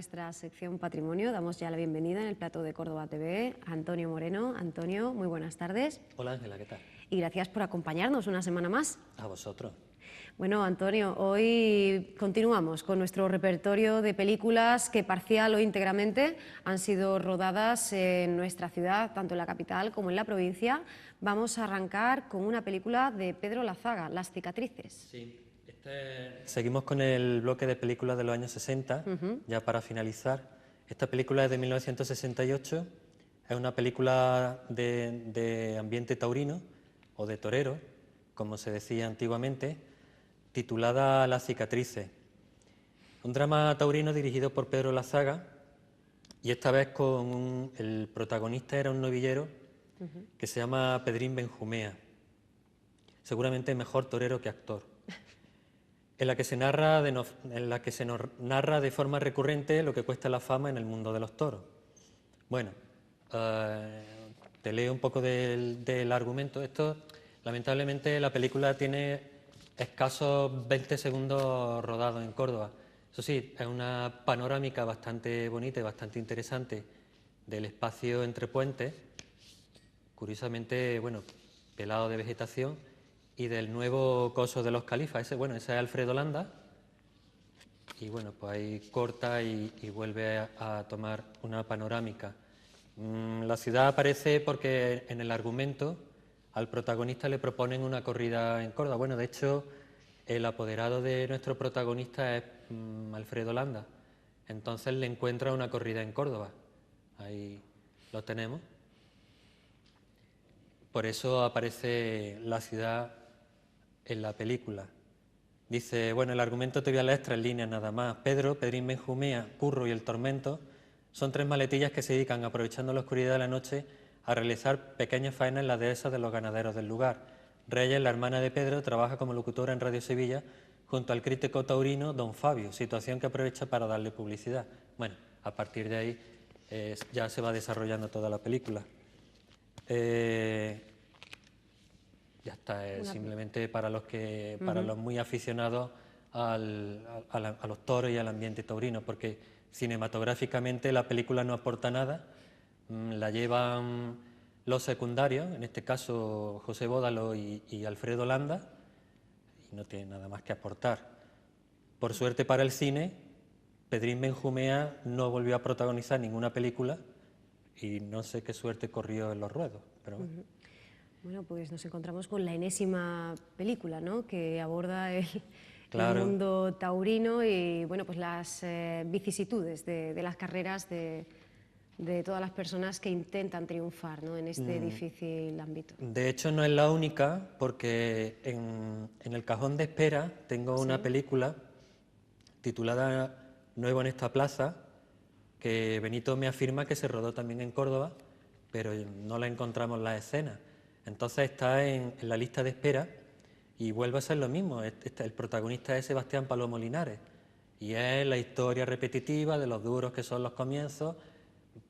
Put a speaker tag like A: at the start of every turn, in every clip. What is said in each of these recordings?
A: nuestra sección Patrimonio. Damos ya la bienvenida en el plató de Córdoba TV a Antonio Moreno. Antonio, muy buenas tardes.
B: Hola Ángela, ¿qué tal?
A: Y gracias por acompañarnos una semana más.
B: A vosotros.
A: Bueno, Antonio, hoy continuamos con nuestro repertorio de películas que parcial o íntegramente han sido rodadas en nuestra ciudad, tanto en la capital como en la provincia. Vamos a arrancar con una película de Pedro Lazaga, Las cicatrices.
B: Sí, seguimos con el bloque de películas de los años 60, ya para finalizar. Esta película es de 1968, es una película de ambiente taurino, o de torero, como se decía antiguamente, titulada Las cicatrices. Un drama taurino dirigido por Pedro Lazaga, y esta vez el protagonista era un novillero que se llama Pedrín Benjumea, seguramente mejor torero que actor. En la que se nos narra de forma recurrente lo que cuesta la fama en el mundo de los toros. Bueno, te leo un poco del argumento. Lamentablemente, la película tiene escasos 20 segundos rodados en Córdoba. Eso sí, es una panorámica bastante bonita y bastante interesante del espacio entre puentes, curiosamente, bueno, pelado de vegetación, y del nuevo coso de los califas. Ese es Alfredo Landa, y bueno, pues ahí corta y vuelve a tomar una panorámica. La ciudad aparece porque en el argumento al protagonista le proponen una corrida en Córdoba. Bueno, de hecho, el apoderado de nuestro protagonista es Alfredo Landa, entonces le encuentra una corrida en Córdoba. Ahí lo tenemos. Por eso aparece la ciudad en la película. Dice, bueno, el argumento te voy a leer 3 líneas nada más. Pedrín Benjumea, Curro y el Tormento son 3 maletillas que se dedican, aprovechando la oscuridad de la noche, a realizar pequeñas faenas en las dehesas de los ganaderos del lugar. Reyes, la hermana de Pedro, trabaja como locutora en Radio Sevilla junto al crítico taurino Don Fabio, situación que aprovecha para darle publicidad. Bueno, a partir de ahí ya se va desarrollando toda la película. Ya está, simplemente para los muy aficionados a los toros y al ambiente taurino, porque cinematográficamente la película no aporta nada, la llevan los secundarios, en este caso José Bódalo y Alfredo Landa, y no tiene nada más que aportar. Por suerte para el cine, Pedrín Benjumea no volvió a protagonizar ninguna película y no sé qué suerte corrió en los ruedos, pero bueno.
A: Bueno, pues nos encontramos con la enésima película, ¿no?, que aborda el mundo taurino y bueno, pues las vicisitudes de las carreras de todas las personas que intentan triunfar, ¿no?, en este difícil ámbito.
B: De hecho, no es la única, porque en el cajón de espera tengo una película titulada Nuevo en esta plaza, que Benito me afirma que se rodó también en Córdoba, pero no la encontramos en la escena. Entonces está en la lista de espera y vuelve a ser lo mismo. El protagonista es Sebastián Palomo Linares y es la historia repetitiva de los duros que son los comienzos.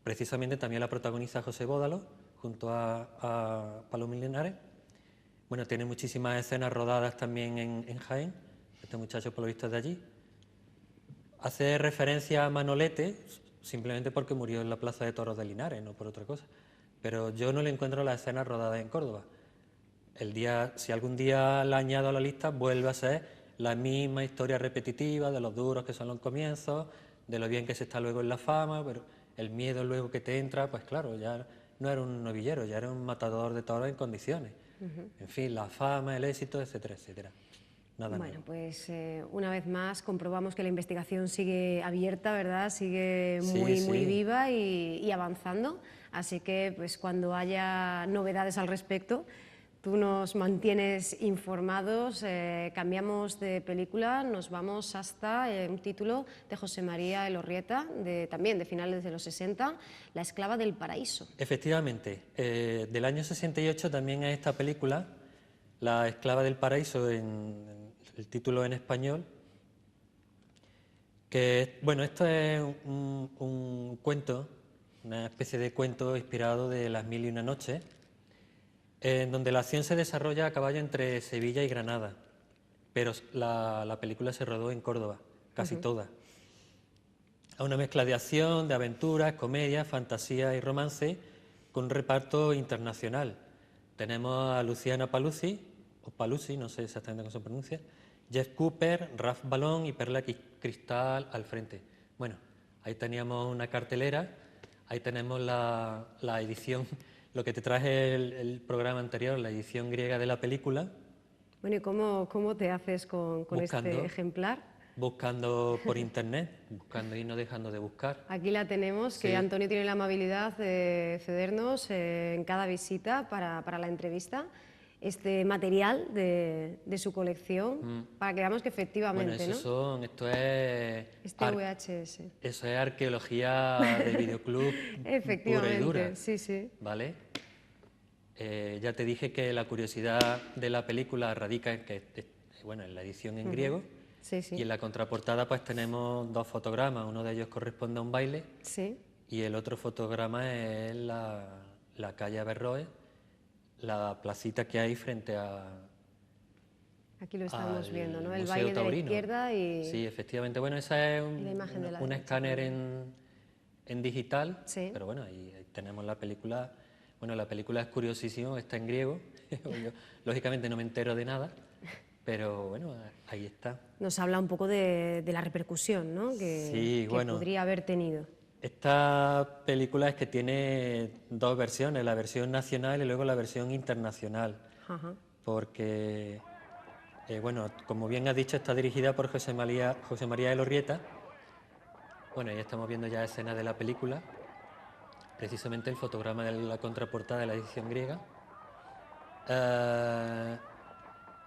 B: Precisamente también la protagoniza José Bódalo junto a Palomo Linares. Bueno, tiene muchísimas escenas rodadas también en Jaén. Este muchacho por lo visto es de allí. Hace referencia a Manolete simplemente porque murió en la Plaza de Toros de Linares, no por otra cosa. Pero yo no le encuentro las escenas rodadas en Córdoba. Si algún día la añado a la lista, vuelve a ser la misma historia repetitiva de los duros que son los comienzos, de lo bien que se está luego en la fama, pero el miedo luego que te entra, pues claro, ya no era un novillero, ya era un matador de toros en condiciones. En fin, la fama, el éxito, etcétera, etcétera. Nada
A: bueno,
B: nuevo.
A: pues una vez más comprobamos que la investigación sigue abierta, ¿verdad? Sigue muy viva y avanzando. Así que pues cuando haya novedades al respecto, tú nos mantienes informados. Cambiamos de película, nos vamos hasta un título de José María Elorrieta, también de finales de los 60, La esclava del paraíso.
B: Efectivamente, del año 68 también es esta película, La esclava del paraíso, el título en español, que, bueno, esto es un cuento, una especie de cuento inspirado de Las mil y una noches, en donde la acción se desarrolla a caballo entre Sevilla y Granada, pero la película se rodó en Córdoba, casi toda. una mezcla de acción, de aventuras, comedia, fantasía y romance, con un reparto internacional. Tenemos a Luciana Paluzzi, o Paluzzi, no sé exactamente cómo se pronuncia, Jeff Cooper, Ralph Balón y Perla Cristal al frente. Bueno, ahí teníamos una cartelera, ahí tenemos la edición, lo que te traje el programa anterior, la edición griega de la película.
A: Bueno, ¿y cómo te haces con este ejemplar?
B: Buscando por internet, buscando y no dejando de buscar.
A: Aquí la tenemos, que Antonio tiene la amabilidad de cedernos en cada visita para la entrevista este material de su colección, para que veamos que efectivamente,
B: bueno, esto es...
A: Este VHS.
B: Eso es arqueología de videoclub pura y dura.
A: Sí, sí.
B: ¿Vale? Ya te dije que la curiosidad de la película radica en la edición en griego.
A: Sí, sí.
B: Y en la contraportada pues tenemos dos fotogramas, uno de ellos corresponde a un baile,
A: sí,
B: y el otro fotograma es la calle Averroes, la placita que hay frente a...
A: Aquí lo estamos viendo, ¿no? El
B: Museo
A: baile
B: Taurino.
A: de la izquierda y...
B: Sí, efectivamente. Bueno, esa es un escáner en digital,
A: sí.
B: Pero bueno, ahí tenemos la película. Bueno, la película es curiosísima, está en griego. Yo, lógicamente no me entero de nada. Pero bueno, ahí está.
A: Nos habla un poco de la repercusión, ¿no? que podría haber tenido.
B: Esta película es que tiene dos versiones, la versión nacional y luego la versión internacional.
A: Ajá.
B: Porque, bueno, como bien has dicho, está dirigida por José María Elorrieta. Bueno, ahí estamos viendo ya escenas de la película, precisamente el fotograma de la contraportada de la edición griega.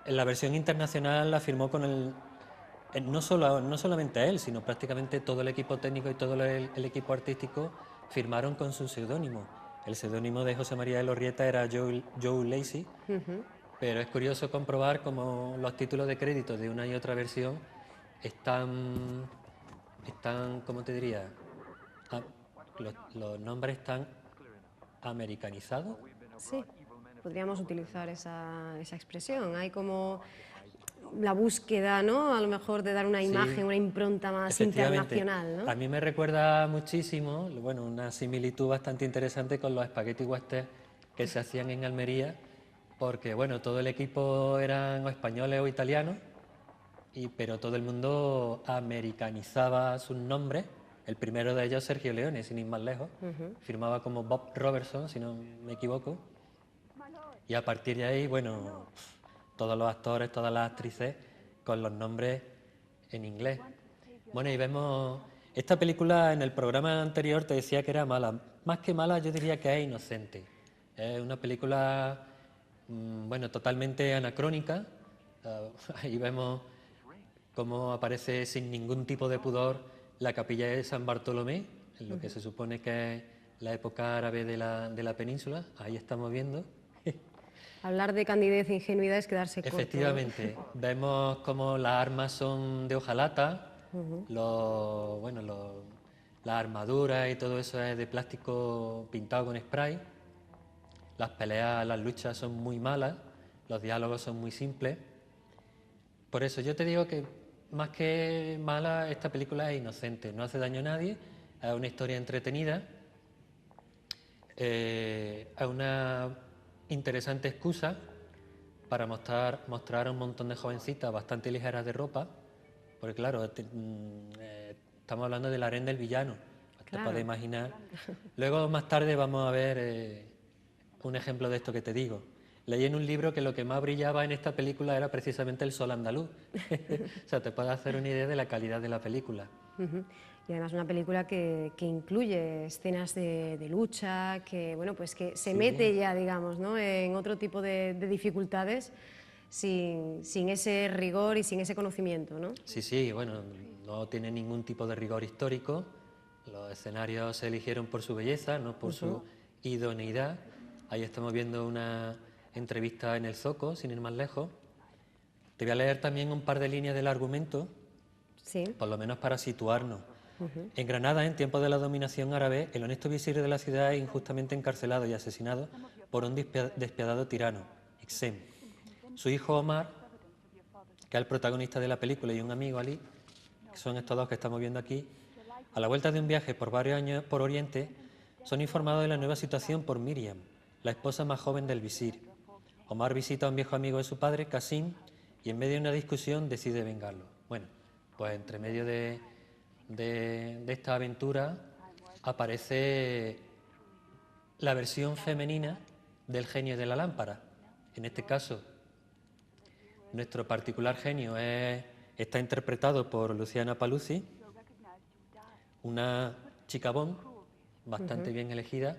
B: En la versión internacional la firmó con no solamente él, sino prácticamente todo el equipo técnico y todo el equipo artístico firmaron con su seudónimo. El seudónimo de José María Elorrieta era Joe Lacey, pero es curioso comprobar cómo los títulos de crédito de una y otra versión están ¿cómo te diría? Los nombres están americanizados.
A: Sí, podríamos utilizar esa expresión. Hay como la búsqueda, ¿no? A lo mejor de dar una imagen, una impronta más internacional, ¿no?
B: A mí me recuerda muchísimo, bueno, una similitud bastante interesante con los spaghetti western que se hacían en Almería, porque, bueno, todo el equipo eran o españoles o italianos, pero todo el mundo americanizaba sus nombres. El primero de ellos, Sergio Leone, sin ir más lejos, firmaba como Bob Robertson, si no me equivoco, y a partir de ahí, bueno, todos los actores, todas las actrices con los nombres en inglés. Bueno, y vemos... Esta película en el programa anterior te decía que era mala. Más que mala, yo diría que es inocente. Es una película, bueno, totalmente anacrónica. Ahí vemos cómo aparece sin ningún tipo de pudor la capilla de San Bartolomé, en lo que se supone que es la época árabe de la península. Ahí estamos viendo. Hablar de candidez e ingenuidad es quedarse corto. Efectivamente. Vemos cómo las armas son de hojalata, las armaduras y todo eso es de plástico pintado con spray. Las peleas, las luchas son muy malas, los diálogos son muy simples. Por eso yo te digo que más que mala, esta película es inocente, no hace daño a nadie, es una historia entretenida, es una interesante excusa para mostrar a un montón de jovencitas bastante ligeras de ropa, porque claro, estamos hablando del harén del villano, te puedes imaginar. Luego más tarde vamos a ver un ejemplo de esto que te digo. Leí en un libro que lo que más brillaba en esta película era precisamente el sol andaluz. O sea, te puedes hacer una idea de la calidad de la película.
A: Y además una película que incluye escenas de lucha, que bueno, pues que se mete ya, digamos, ¿no?, en otro tipo de dificultades sin ese rigor y sin ese conocimiento, ¿no?
B: Sí, bueno, no tiene ningún tipo de rigor histórico. Los escenarios se eligieron por su belleza, no por su idoneidad. Ahí estamos viendo una entrevista en el Zoco, sin ir más lejos. Te voy a leer también un par de líneas del argumento, por lo menos para situarnos. En Granada, en tiempos de la dominación árabe, el honesto visir de la ciudad es injustamente encarcelado y asesinado por un despiadado tirano, Ixem. Su hijo Omar, que es el protagonista de la película, y un amigo, Ali, que son estos dos que estamos viendo aquí, A la vuelta de un viaje por varios años por Oriente, son informados de la nueva situación por Miriam, la esposa más joven del visir. Omar visita a un viejo amigo de su padre, Qasim, y en medio de una discusión decide vengarlo. Bueno, pues entre medio de esta aventura aparece la versión femenina del genio de la lámpara. En este caso, nuestro particular genio está interpretado por Luciana Paluzzi, una chica Bond bastante bien elegida,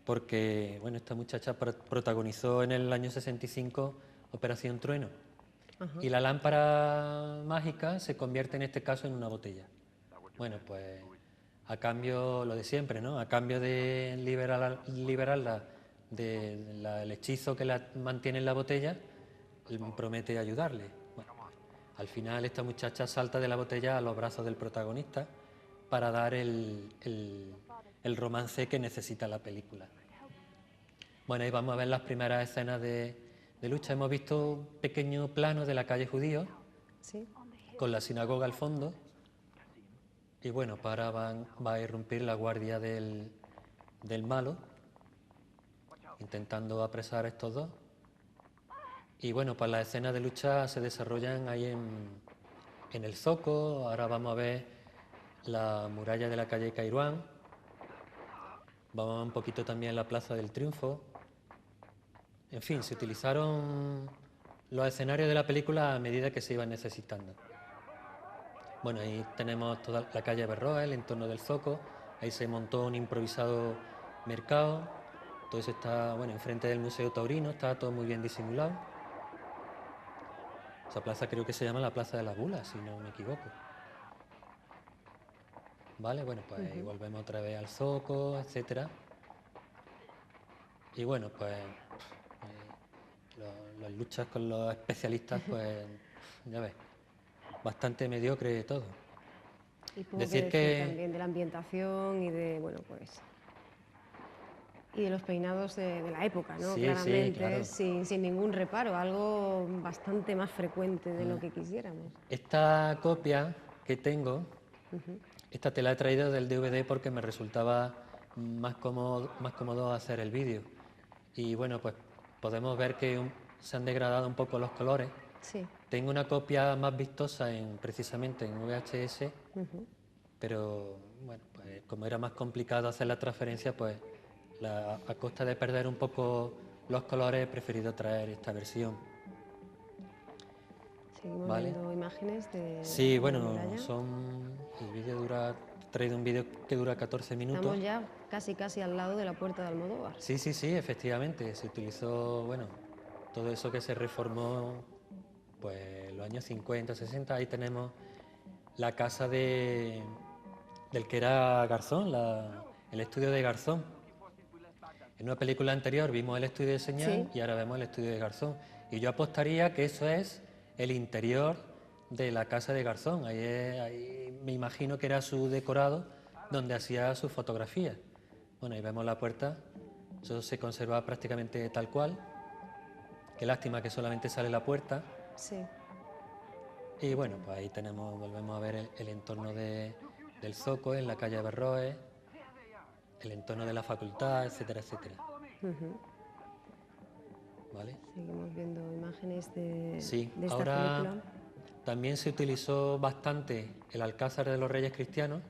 B: porque bueno, esta muchacha protagonizó en el año 65 Operación Trueno. Y la lámpara mágica se convierte en este caso en una botella. Bueno, pues a cambio, lo de siempre, ¿no? A cambio de liberarla del hechizo que la mantiene en la botella, promete ayudarle. Bueno, al final esta muchacha salta de la botella a los brazos del protagonista para dar el romance que necesita la película. Bueno, ahí vamos a ver las primeras escenas de lucha. Hemos visto un pequeño plano de la calle Judío,
A: ¿sí?,
B: con la sinagoga al fondo. Y bueno, pues ahora va a irrumpir la guardia del malo, intentando apresar a estos dos. Y bueno, pues las escenas de lucha se desarrollan ahí en el Zoco. Ahora vamos a ver la muralla de la calle Cairuán. Vamos a ver un poquito también la Plaza del Triunfo. En fin, se utilizaron los escenarios de la película a medida que se iban necesitando. Bueno, ahí tenemos toda la calle Berroa, el entorno del Zoco. Ahí se montó un improvisado mercado. Todo eso está, bueno, enfrente del Museo Taurino, está todo muy bien disimulado. Esa plaza creo que se llama la Plaza de las Bulas, si no me equivoco. Vale, bueno, pues ahí volvemos otra vez al Zoco, etcétera. Y bueno, pues las luchas con los especialistas, pues ya ves, bastante mediocre todo.
A: Y puedo decir también de la ambientación y de, bueno, pues, y de los peinados de la época, ¿no?
B: Sí,
A: claramente,
B: sí, claro.
A: sin ningún reparo, algo bastante más frecuente de lo que quisiéramos.
B: Esta copia que tengo, esta te la he traído del DVD porque me resultaba más cómodo hacer el vídeo. Y bueno, pues podemos ver que se han degradado un poco los colores.
A: Sí.
B: Tengo una copia más vistosa precisamente en VHS, pero bueno, pues como era más complicado hacer la transferencia, pues a costa de perder un poco los colores he preferido traer esta versión.
A: Seguimos viendo imágenes de
B: Sí,
A: la
B: bueno,
A: muralla.
B: el vídeo he traído un vídeo que dura 14 minutos.
A: Estamos ya casi al lado de la Puerta de Almodóvar.
B: Sí, efectivamente, se utilizó, bueno, todo eso que se reformó, pues los años 50, 60, ahí tenemos la casa del que era Garzón, el estudio de Garzón. En una película anterior vimos el estudio de Señal y ahora vemos el estudio de Garzón. Y yo apostaría que eso es el interior de la casa de Garzón. Ahí me imagino que era su decorado donde hacía sus fotografías. Bueno, ahí vemos la puerta. Eso se conserva prácticamente tal cual. Qué lástima que solamente sale la puerta.
A: Sí.
B: Y bueno, pues ahí volvemos a ver el entorno del Zoco, en la calle Berroes, el entorno de la facultad, etcétera, etcétera. ¿Vale?
A: Seguimos viendo imágenes de esta
B: ahora
A: película.
B: También se utilizó bastante el Alcázar de los Reyes Cristianos,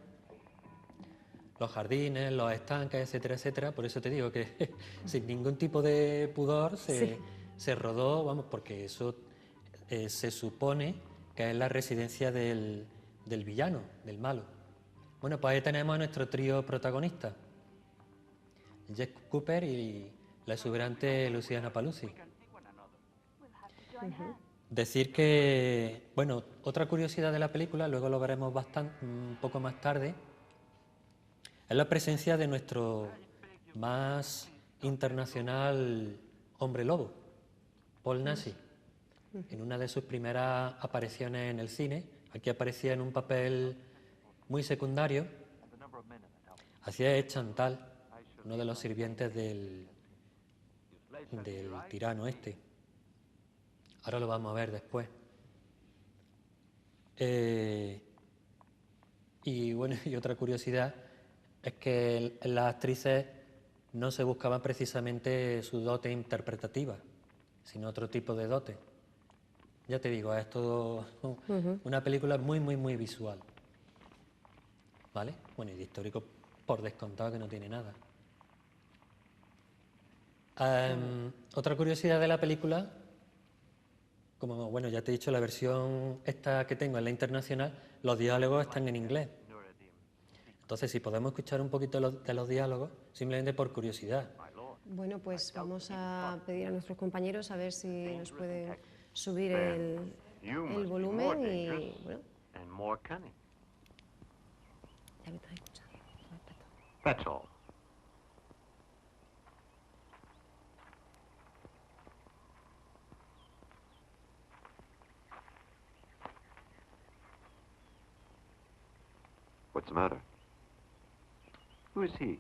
B: los jardines, los estanques, etcétera, etcétera. Por eso te digo que sin ningún tipo de pudor se rodó, vamos, porque eso se supone que es la residencia del villano, del malo. Bueno, pues ahí tenemos a nuestro trío protagonista, Jeff Cooper y la exuberante Luciana Paluzzi. Decir que, bueno, otra curiosidad de la película, luego lo veremos un poco más tarde, es la presencia de nuestro más internacional hombre lobo, Paul Naschy, en una de sus primeras apariciones en el cine. Aquí aparecía en un papel muy secundario, hacía de Chantal, uno de los sirvientes del tirano este. Ahora lo vamos a ver después. Y bueno, y otra curiosidad es que las actrices no se buscaban precisamente su dote interpretativa, sino otro tipo de dote. Ya te digo, es todo una película muy, muy, muy visual. ¿Vale? Bueno, y de histórico, por descontado, que no tiene nada. Otra curiosidad de la película, como bueno, ya te he dicho, la versión esta que tengo es la internacional, los diálogos están en inglés. Entonces, si podemos escuchar un poquito de los diálogos, simplemente por curiosidad.
A: Bueno, pues vamos a pedir a nuestros compañeros a ver si nos pueden subir el volumen y, bueno, ya me estás escuchando.
C: That's all. What's the matter? Who is he?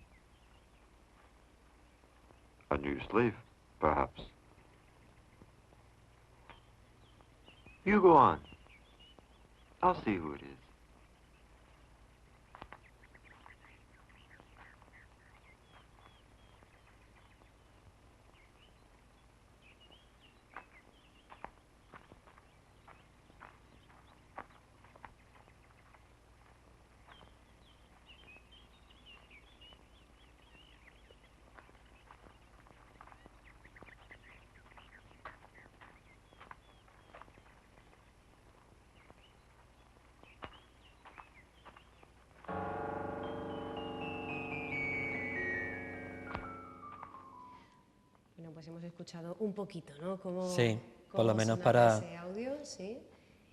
C: A new slave, perhaps. You go on. I'll see who it is.
A: Bueno, pues hemos escuchado un poquito, ¿no?
B: Sí, por lo menos
A: sonaba
B: para...
A: ese audio, sí.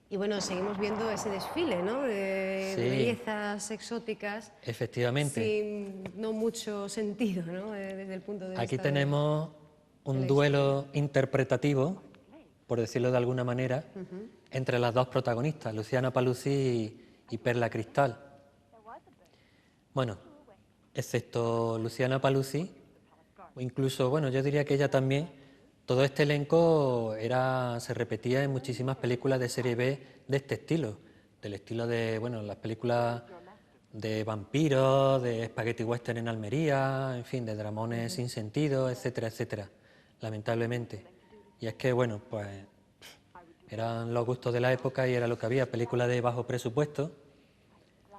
A: Y bueno, seguimos viendo ese desfile, ¿no? De
B: Sí.
A: bellezas exóticas.
B: Efectivamente.
A: Sin no mucho sentido, ¿no? Desde el punto de vista
B: Aquí tenemos un duelo interpretativo, por decirlo de alguna manera, entre las dos protagonistas, Luciana Paluzzi y Perla Cristal. Bueno, excepto Luciana Paluzzi, o incluso, bueno, yo diría que ella también, todo este elenco se repetía en muchísimas películas de serie B de este estilo, del estilo de, bueno, las películas de vampiros, de spaghetti western en Almería, en fin, de dramones sin sentido, etcétera, etcétera, lamentablemente. Y es que, bueno, pues eran los gustos de la época y era lo que había, películas de bajo presupuesto,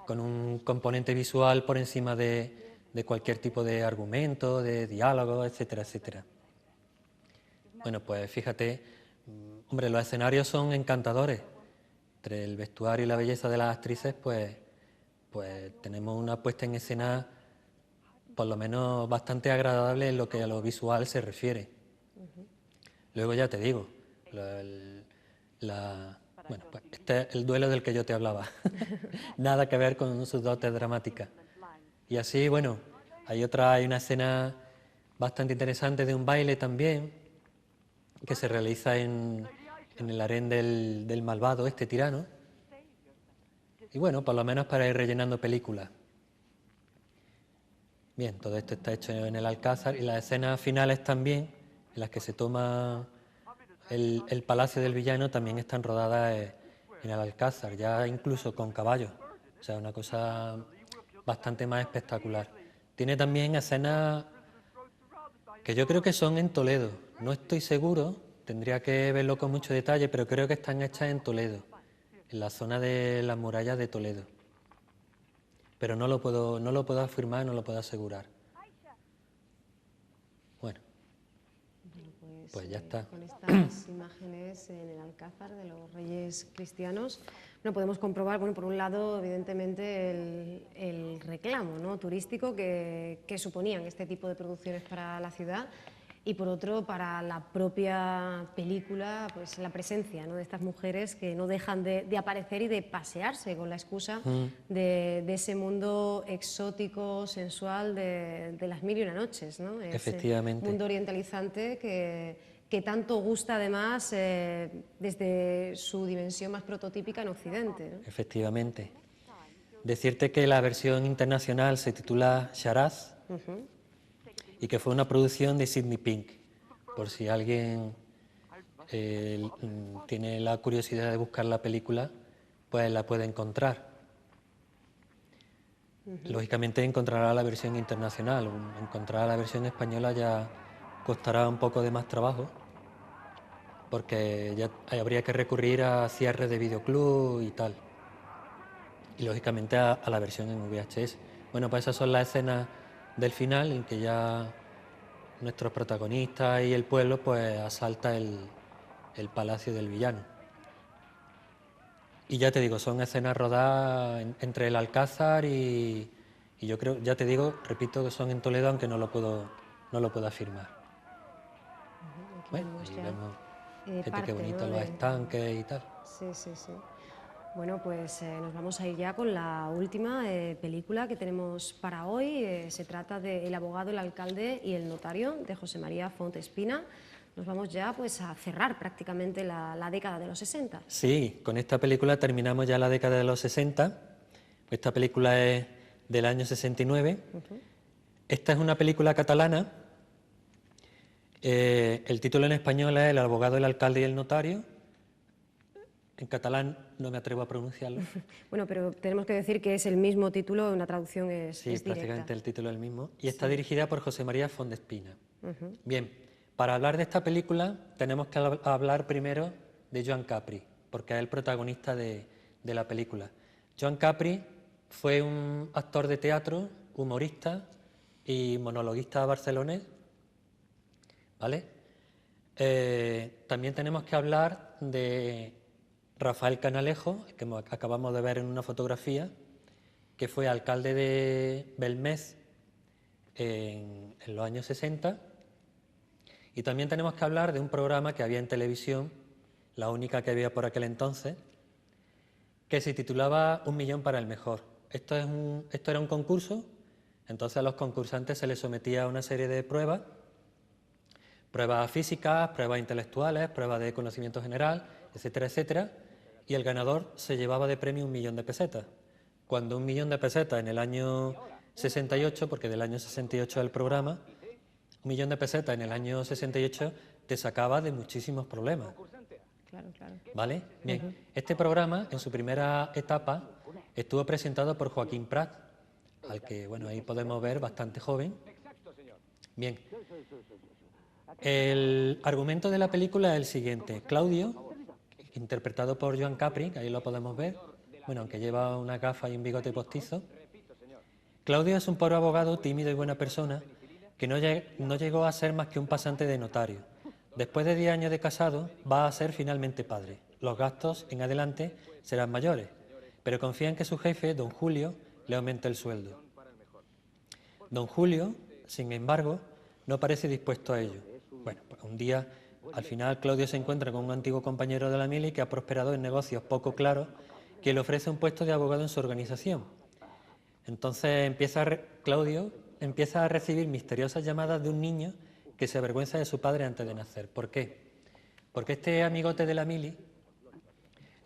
B: con un componente visual por encima de cualquier tipo de argumento, de diálogo, etcétera, etcétera. Bueno, pues fíjate, hombre, los escenarios son encantadores. Entre el vestuario y la belleza de las actrices, pues tenemos una puesta en escena por lo menos bastante agradable en lo que a lo visual se refiere. Luego ya te digo, bueno, pues este es el duelo del que yo te hablaba. Nada que ver con sus dotes dramáticas. Y así, bueno, hay una escena bastante interesante de un baile también, que se realiza en el harén del malvado, este tirano. Y bueno, por lo menos para ir rellenando películas. Bien, todo esto está hecho en el Alcázar y las escenas finales también, en las que se toma el palacio del villano, también están rodadas en el Alcázar, ya incluso con caballos. O sea, una cosa bastante más espectacular. Tiene también escenas que yo creo que son en Toledo. No estoy seguro, tendría que verlo con mucho detalle, pero creo que están hechas en Toledo, en la zona de las murallas de Toledo. Pero no lo puedo afirmar, no lo puedo asegurar. Bueno, pues ya está.
A: Con estas imágenes en el Alcázar de los Reyes Cristianos, no podemos comprobar, bueno, por un lado, evidentemente, el reclamo, ¿no?, turístico que suponían este tipo de producciones para la ciudad, y por otro, para la propia película, pues la presencia, ¿no?, de estas mujeres que no dejan de aparecer y de pasearse con la excusa de ese mundo exótico, sensual de las mil y una noches, ¿no?
B: Efectivamente.
A: Ese mundo orientalizante que tanto gusta además desde su dimensión más prototípica en Occidente, ¿no?
B: Efectivamente. Decirte que la versión internacional se titula Sharaz y que fue una producción de Sidney Pink, por si alguien tiene la curiosidad de buscar la película, pues la puede encontrar. Lógicamente encontrará la versión internacional, encontrar la versión española ya costará un poco de más trabajo, porque ya habría que recurrir a cierres de videoclub y tal. Y lógicamente a la versión en VHS. Bueno, pues esas son las escenas del final en que ya nuestros protagonistas y el pueblo pues asalta el palacio del villano. Y ya te digo, son escenas rodadas entre el Alcázar y yo creo, ya te digo, repito que son en Toledo, aunque no lo puedo afirmar. Bueno, ahí vemos, fíjate qué bonito, ¿no? Los estanques y tal.
A: Sí, sí, sí. Bueno, pues nos vamos a ir ya con la última película que tenemos para hoy. Se trata de El abogado, el alcalde y el notario, de José María Font Espina. Nos vamos ya pues a cerrar prácticamente la década de los 60.
B: Sí, con esta película terminamos ya la década de los 60. Esta película es del año 69. Esta es una película catalana. El título en español es El abogado, el alcalde y el notario. En catalán no me atrevo a pronunciarlo.
A: Bueno, pero tenemos que decir que es el mismo título, una traducción es directa.
B: Sí, prácticamente el título es el mismo. Y está dirigida por José María Font Espina. Bien, para hablar de esta película tenemos que hablar primero de Joan Capri, porque es el protagonista de la película. Joan Capri fue un actor de teatro, humorista y monologuista barcelonés, ¿vale? También tenemos que hablar de Rafael Canalejo, que acabamos de ver en una fotografía, que fue alcalde de Belmez en los años 60. Y también tenemos que hablar de un programa que había en televisión, la única que había por aquel entonces, que se titulaba Un millón para el mejor. Esto era un concurso, entonces a los concursantes se les sometía a una serie de pruebas físicas, pruebas intelectuales, pruebas de conocimiento general, etcétera, etcétera, y el ganador se llevaba de premio 1 millón de pesetas. Cuando 1 millón de pesetas en el año 68, porque del año 68 es el programa, 1 millón de pesetas en el año 68 te sacaba de muchísimos problemas.
A: Claro, claro.
B: ¿Vale? Bien, este programa en su primera etapa estuvo presentado por Joaquín Prat, al que, bueno, ahí podemos ver bastante joven. Bien, el argumento de la película es el siguiente. Claudio, interpretado por Joan Capri, que ahí lo podemos ver, bueno, aunque lleva una gafa y un bigote postizo. Claudio es un pobre abogado tímido y buena persona que no llegó a ser más que un pasante de notario. Después de 10 años de casado, va a ser finalmente padre. Los gastos en adelante serán mayores, pero confía en que su jefe, don Julio, le aumente el sueldo. Don Julio, sin embargo, no parece dispuesto a ello. Bueno, pues un día, al final, Claudio se encuentra con un antiguo compañero de la mili que ha prosperado en negocios poco claros, que le ofrece un puesto de abogado en su organización. Entonces Claudio empieza a recibir misteriosas llamadas de un niño que se avergüenza de su padre antes de nacer. ¿Por qué? Porque este amigote de la mili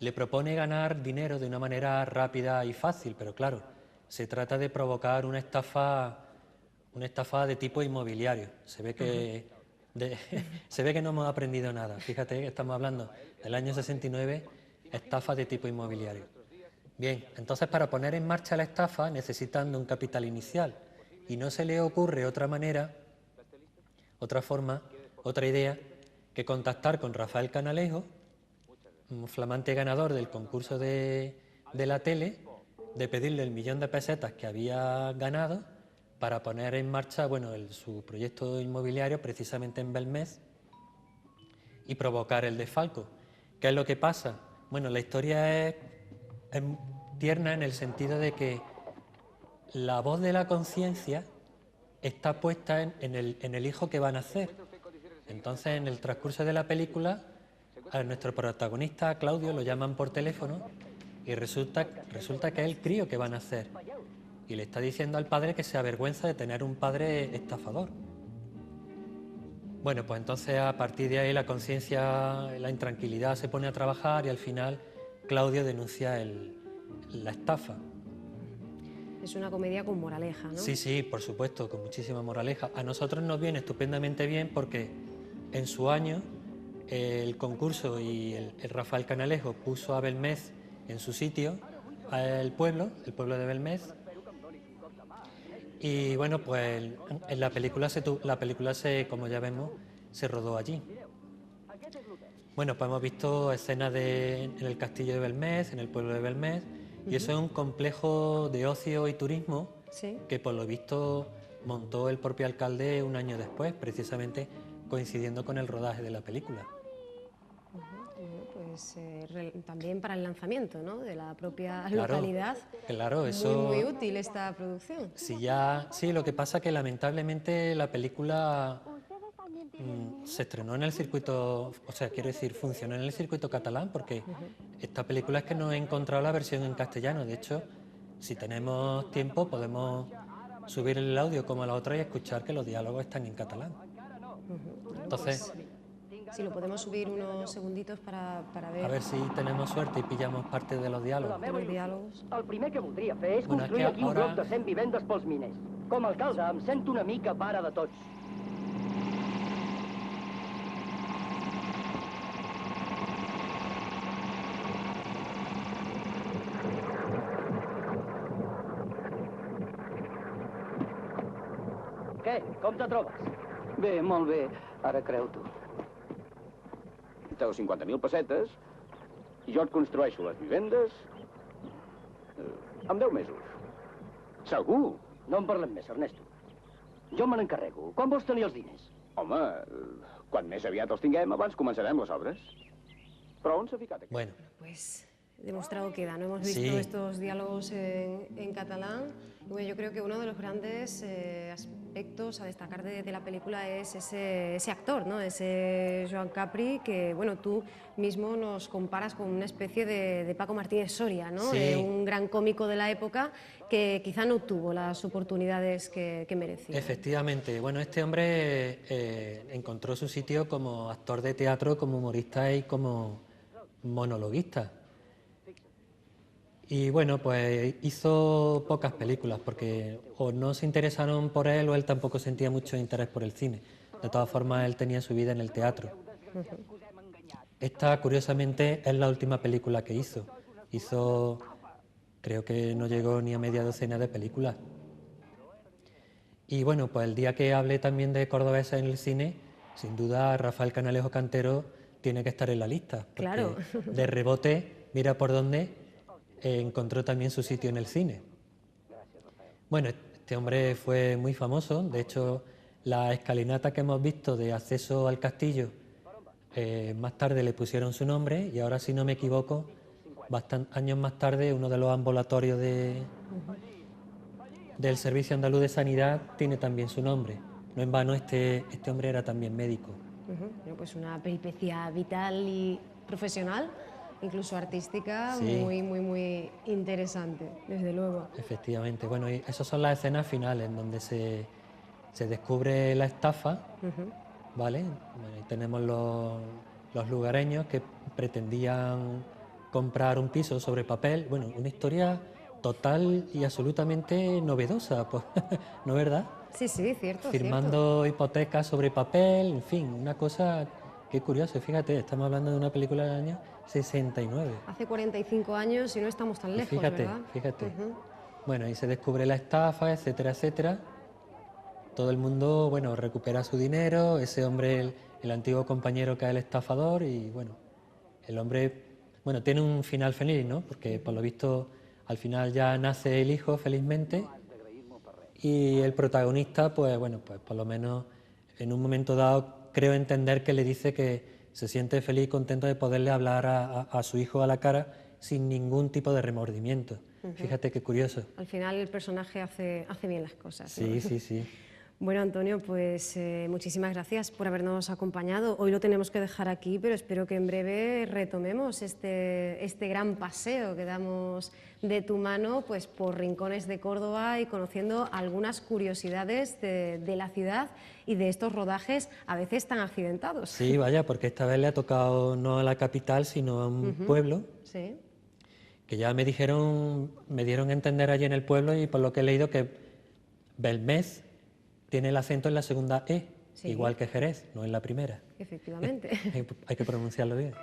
B: le propone ganar dinero de una manera rápida y fácil, pero claro, se trata de provocar una estafa de tipo inmobiliario. Se ve que no hemos aprendido nada. Fíjate que estamos hablando del año 69, estafa de tipo inmobiliario. Bien, entonces para poner en marcha la estafa necesitan de un capital inicial y no se le ocurre otra manera, otra forma, otra idea que contactar con Rafael Canalejo, un flamante ganador del concurso de la tele, de pedirle el 1 millón de pesetas que había ganado para poner en marcha, bueno, su proyecto inmobiliario precisamente en Belmez y provocar el desfalco. ¿Qué es lo que pasa? Bueno, la historia es tierna en el sentido de que la voz de la conciencia está puesta en el hijo que va a nacer. Entonces, en el transcurso de la película, a nuestro protagonista, a Claudio, lo llaman por teléfono y resulta que es el crío que va a nacer. Y le está diciendo al padre que se avergüenza de tener un padre estafador. Bueno, pues entonces a partir de ahí la conciencia, la intranquilidad se pone a trabajar y al final Claudio denuncia la estafa.
A: Es una comedia con moraleja, ¿no?
B: Sí, sí, por supuesto, con muchísima moraleja. A nosotros nos viene estupendamente bien porque en su año el concurso y el Rafael Canalejo puso a Belmez en su sitio, el pueblo de Belmez, Y bueno, pues en la película como ya vemos, se rodó allí. Bueno, pues hemos visto escenas en el castillo de Belmez, en el pueblo de Belmez, y eso es un complejo de ocio y turismo
A: Sí.
B: que por lo visto montó el propio alcalde un año después, precisamente coincidiendo con el rodaje de la película.
A: Bueno, pues también para el lanzamiento, ¿no?, de la propia
B: Claro,
A: localidad.
B: claro,
A: Muy útil esta producción.
B: Sí, lo que pasa que lamentablemente la película se estrenó en el circuito, o sea, quiero decir, funcionó en el circuito catalán, porque esta película es que no he encontrado la versión en castellano. De hecho, si tenemos tiempo podemos subir el audio como la otra y escuchar que los diálogos están en catalán.
A: Bueno,
B: Entonces,
A: si lo podemos subir unos segunditos para
B: a ver si tenemos suerte y pillamos parte de los diálogos.
A: los diálogos.
D: El primer que voldria fer és
B: Bueno, és
D: construir
B: que
D: aquí un
B: ara-
D: bloc de 100 vivendes pels miners. Com a alcalde em sento una mica pare de tots. Què? Com te trobes?
E: Bé, molt bé. Ara creu tu.
F: o 50.000 pessetes, jo et construeixo les vivendes en 10 mesos. Segur?
D: No en parlem més, Ernesto. Jo me n'encarrego. Quan vols tenir els diners?
F: Home, quan més aviat els tinguem, abans començarem les obres. Però on s'ha ficat aquest?
B: Bueno,
A: Pues demostrado queda, ¿no? Hemos visto
B: Sí.
A: estos diálogos en catalán. Y bueno, yo creo que uno de los grandes aspectos a destacar de la película es ese actor, ¿no? Ese Joan Capri, que bueno, tú mismo nos comparas con una especie de Paco Martínez Soria, ¿no?
B: Sí.
A: De un gran cómico de la época que quizá no tuvo las oportunidades que merecía.
B: efectivamente, bueno, este hombre encontró su sitio como actor de teatro, como humorista y como monologuista. Y bueno, pues hizo pocas películas porque o no se interesaron por él o él tampoco sentía mucho interés por el cine. De todas formas, él tenía su vida en el teatro. Esta, curiosamente, es la última película que hizo. Hizo, creo que no llegó ni a media docena de películas. Y bueno, pues el día que hable también de cordobeses en el cine, sin duda Rafael Canalejo Cantero tiene que estar en la lista. Porque
A: Claro.
B: de rebote, mira por dónde, encontró también su sitio en el cine. Bueno, este hombre fue muy famoso. De hecho, la escalinata que hemos visto de acceso al castillo, más tarde le pusieron su nombre y ahora, si no me equivoco, años más tarde, uno de los ambulatorios del Servicio Andaluz de Sanidad tiene también su nombre. No en vano, este hombre era también médico.
A: Bueno, pues una peripecia vital y profesional, incluso artística,
B: Sí.
A: muy interesante, desde luego.
B: Efectivamente. Bueno, y esas son las escenas finales en donde se descubre la estafa, ¿vale? Bueno, y tenemos los lugareños que pretendían comprar un piso sobre papel. Bueno, una historia total y absolutamente novedosa, pues, ¿no es verdad?
A: Sí, cierto.
B: Firmando hipotecas sobre papel, en fin, una cosa que curiosa. Fíjate, estamos hablando de una película del año 69.
A: Hace 45 años y no estamos tan
B: Y
A: lejos,
B: fíjate,
A: ¿verdad?
B: fíjate. Bueno, y se descubre la estafa, etcétera, etcétera. Todo el mundo, bueno, recupera su dinero, ese hombre, el antiguo compañero cae el estafador y, bueno, el hombre, bueno, tiene un final feliz, ¿no? Porque, por lo visto, al final ya nace el hijo, felizmente, y el protagonista, pues, bueno, pues por lo menos en un momento dado creo entender que le dice que se siente feliz y contento de poderle hablar a su hijo a la cara sin ningún tipo de remordimiento. Fíjate qué curioso.
A: Al final el personaje hace bien las cosas, ¿no?
B: Sí, sí, sí.
A: Bueno, Antonio, pues muchísimas gracias por habernos acompañado. Hoy lo tenemos que dejar aquí, pero espero que en breve retomemos este gran paseo que damos de tu mano, pues por rincones de Córdoba y conociendo algunas curiosidades de la ciudad y de estos rodajes a veces tan accidentados.
B: Sí, vaya, porque esta vez le ha tocado no a la capital, sino a un pueblo,
A: Sí.
B: que ya me dieron a entender allí en el pueblo, y por lo que he leído que Belmez tiene el acento en la segunda E,
A: Sí.
B: igual que Jerez, no en la primera.
A: Efectivamente.
B: Hay que pronunciarlo bien.